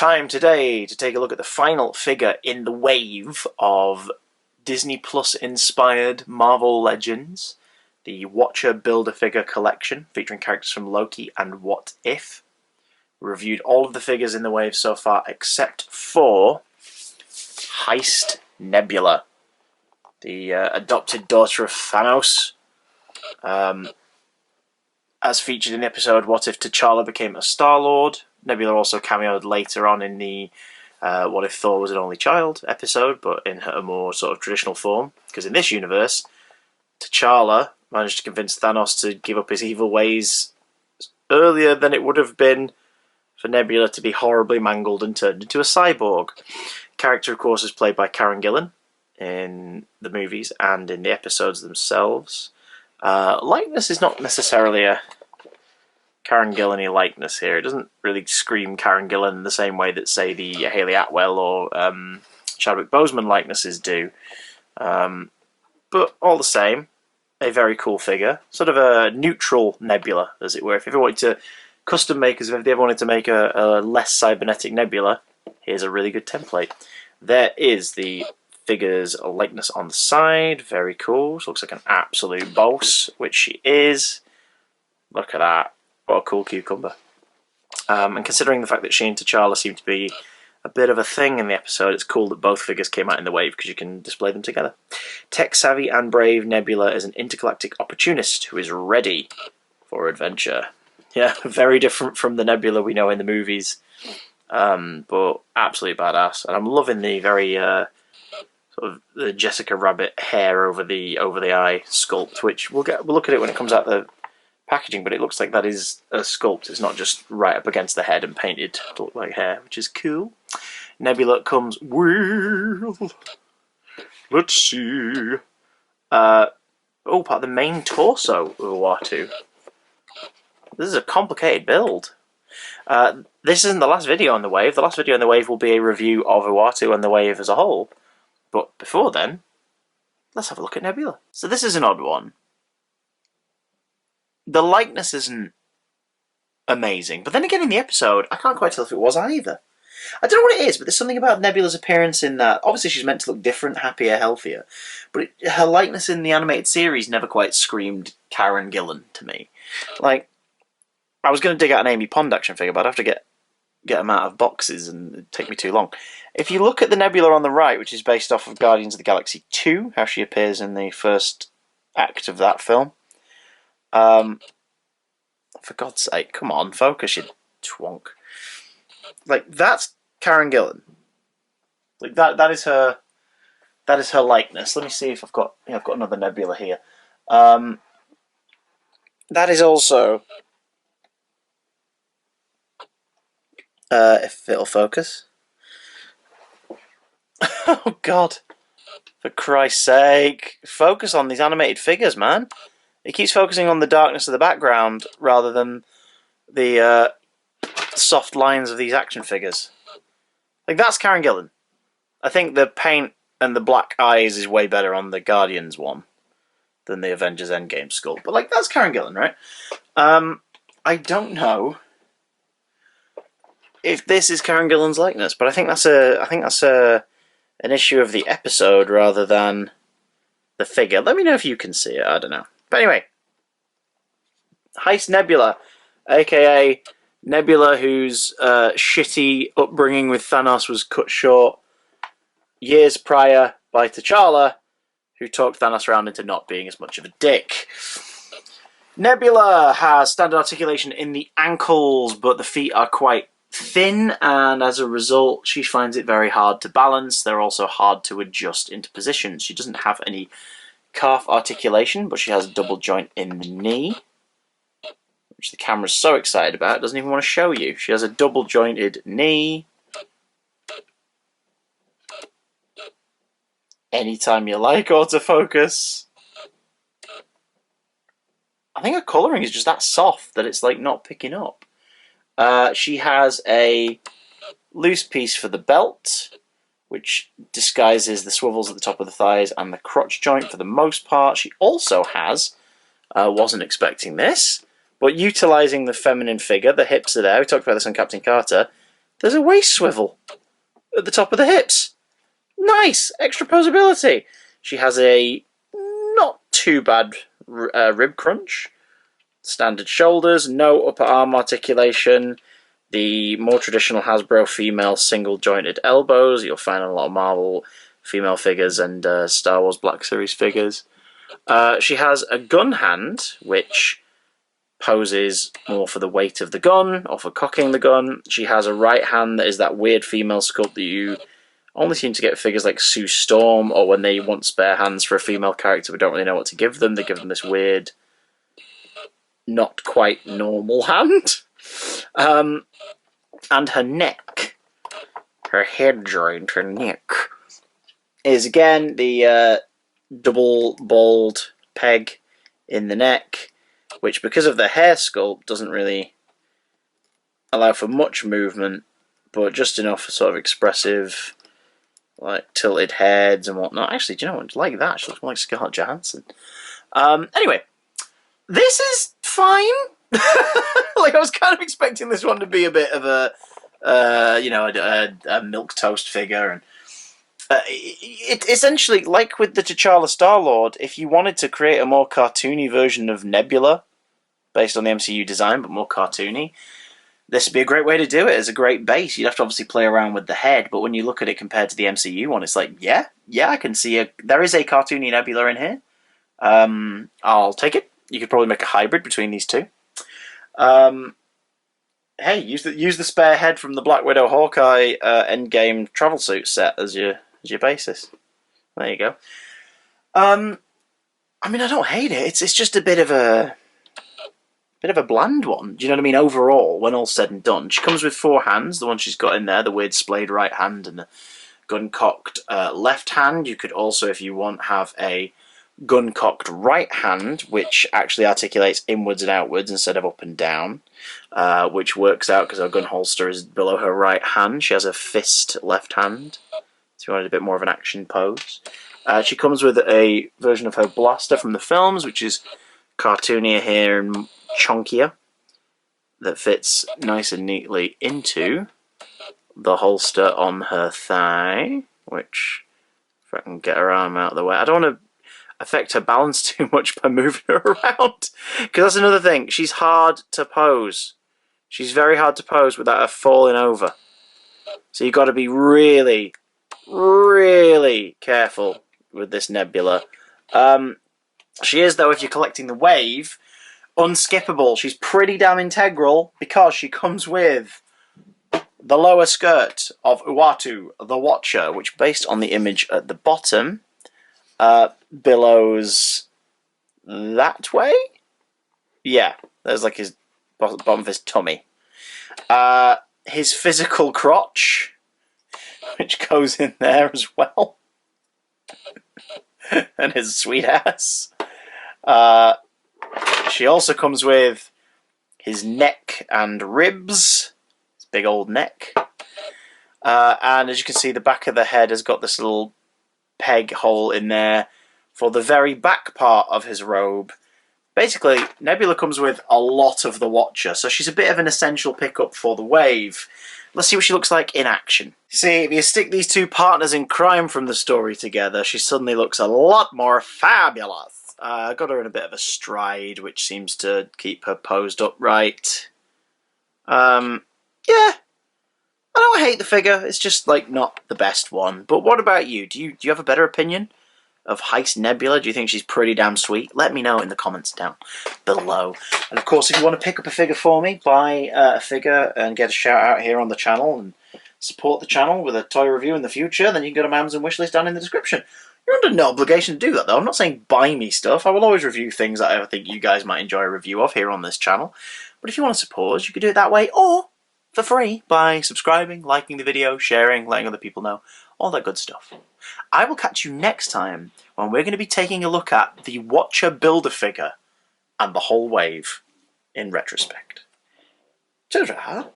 time today to take a look at the final figure in the wave of Disney Plus inspired Marvel Legends, the Watcher Build-A-Figure collection featuring characters from Loki and What If. We reviewed all of the figures in the wave so far except for Heist Nebula, the adopted daughter of Thanos. As featured in the episode What If T'Challa Became a Star-Lord. Nebula also cameoed later on in the What If Thor Was an Only Child episode, but in her more sort of traditional form. Because in this universe, T'Challa managed to convince Thanos to give up his evil ways earlier than it would have been for Nebula to be horribly mangled and turned into a cyborg. The character, of course, is played by Karen Gillan in the movies and in the episodes themselves. Likeness is not necessarily a Karen Gillan-y likeness here. It doesn't really scream Karen Gillan in the same way that, say, the Hayley Atwell or Chadwick Boseman likenesses do. But all the same, a very cool figure. Sort of a neutral Nebula, as it were. If you ever wanted to custom makers, if they ever wanted to make a less cybernetic Nebula, here's a really good template. There is the figure's likeness on the side. Very cool. She looks like an absolute boss, which she is. Look at that. What a cool cucumber. And considering the fact that she and T'Challa seem to be a bit of a thing in the episode, it's cool that both figures came out in the wave because you can display them together. Tech-savvy and brave Nebula is an intergalactic opportunist who is ready for adventure. Yeah, very different from the Nebula we know in the movies, but absolutely badass. And I'm loving the very sort of the Jessica Rabbit hair over the eye sculpt, which we'll look at it when it comes out the packaging, but it looks like that is a sculpt. It's not just right up against the head and painted to look like hair, which is cool. Nebula comes with, let's see, part of the main torso of Uatu. This is a complicated build. This isn't the last video on the wave. The last video on the wave will be a review of Uatu and the wave as a whole. But before then, let's have a look at Nebula. So this is an odd one. The likeness isn't amazing, but then again in the episode, I can't quite tell if it was either. I don't know what it is, but there's something about Nebula's appearance in that. Obviously she's meant to look different, happier, healthier, but her likeness in the animated series never quite screamed Karen Gillan to me. Like, I was going to dig out an Amy Pond action figure, but I'd have to get them out of boxes and it'd take me too long. If you look at the Nebula on the right, which is based off of Guardians of the Galaxy 2, how she appears in the first act of that film, for God's sake, come on, focus, you twonk. Like, that's Karen Gillan. Like, that is her likeness. Let me see if I've got another Nebula here. That is also, if it'll focus. Oh God, for Christ's sake, focus on these animated figures, man. It keeps focusing on the darkness of the background rather than the soft lines of these action figures. Like, that's Karen Gillan. I think the paint and the black eyes is way better on the Guardians one than the Avengers Endgame sculpt. But, like, that's Karen Gillan, right? I don't know if this is Karen Gillan's likeness, but I think that's an issue of the episode rather than the figure. Let me know if you can see it. I don't know. But anyway, Heist Nebula, aka Nebula, whose shitty upbringing with Thanos was cut short years prior by T'Challa, who talked Thanos around into not being as much of a dick. Nebula has standard articulation in the ankles, but the feet are quite thin, and as a result, she finds it very hard to balance. They're also hard to adjust into position. She doesn't have any calf articulation, but she has a double joint in the knee, which the camera's so excited about, it doesn't even want to show you. She has a double jointed knee. Anytime you like, autofocus. I think her colouring is just that soft that it's like not picking up. She has a loose piece for the belt, which disguises the swivels at the top of the thighs and the crotch joint for the most part. She also has, wasn't expecting this, but utilising the feminine figure, the hips are there, we talked about this on Captain Carter, There's a waist swivel at the top of the hips. Nice! Extra posability. She has a not too bad rib crunch. Standard shoulders, no upper arm articulation. The more traditional Hasbro female single-jointed elbows you'll find on a lot of Marvel female figures and Star Wars Black Series figures. She has a gun hand, which poses more for the weight of the gun, or for cocking the gun. She has a right hand that is that weird female sculpt that you only seem to get figures like Sue Storm, or when they want spare hands for a female character but don't really know what to give them, they give them this weird, not quite normal hand. And her neck, her head joint, her neck, is again the double bald peg in the neck, which, because of the hair sculpt, doesn't really allow for much movement, but just enough for sort of expressive, like tilted heads and whatnot. Actually, do you know what? Like that, she looks more like Scarlett Johansson. Anyway, this is fine. Like, I was kind of expecting this one to be a bit of a milk toast figure, and it essentially, like with the T'Challa Star-Lord, if you wanted to create a more cartoony version of Nebula, based on the MCU design, but more cartoony, this would be a great way to do it as a great base. You'd have to obviously play around with the head, but when you look at it compared to the MCU one, it's like, yeah, I can see there is a cartoony Nebula in here. I'll take it. You could probably make a hybrid between these two. Hey, use the spare head from the Black Widow Hawkeye Endgame travel suit set as your basis. There you go. I mean, I don't hate it. It's just a bit of a bland one. Do you know what I mean? Overall, when all's said and done, she comes with 4 hands. The one she's got in there, the weird splayed right hand and the gun-cocked left hand. You could also, if you want, have a gun-cocked right hand, which actually articulates inwards and outwards instead of up and down, which works out because her gun holster is below her right hand. She has a fist left hand, so you wanted a bit more of an action pose. She comes with a version of her blaster from the films, which is cartoonier here and chunkier, that fits nice and neatly into the holster on her thigh, which, if I can get her arm out of the way, I don't want to affect her balance too much by moving her around, because that's another thing, she's hard to pose. She's very hard to pose without her falling over. So you've got to be really, really careful with this Nebula. She is, though, if you're collecting the wave, unskippable. She's pretty damn integral because she comes with the lower skirt of Uatu, the Watcher, which, based on the image at the bottom, billows that way? Yeah, there's like his bottom of his tummy. His physical crotch, which goes in there as well. And his sweet ass. She also comes with his neck and ribs. His big old neck. And as you can see, the back of the head has got this little peg hole in there for the very back part of his robe. Basically, Nebula comes with a lot of the Watcher, so she's a bit of an essential pickup for the wave. Let's see what she looks like in action. See, if you stick these two partners in crime from the story together, she suddenly looks a lot more fabulous. I got her in a bit of a stride, which seems to keep her posed upright. Yeah, I don't hate the figure. It's just, like, not the best one. But what about you? Do you have a better opinion of Heist Nebula? Do you think she's pretty damn sweet? Let me know in the comments down below. And of course, if you want to pick up a figure for me, buy a figure and get a shout out here on the channel and support the channel with a toy review in the future, then you can go to my Amazon wishlist down in the description. You're under no obligation to do that, though. I'm not saying buy me stuff. I will always review things that I think you guys might enjoy a review of here on this channel. But if you want to support us, you could do it that way, or for free by subscribing, liking the video, sharing, letting other people know, all that good stuff. I will catch you next time when we're going to be taking a look at the Watcher Builder-Figure and the whole wave in retrospect. Ta-ra!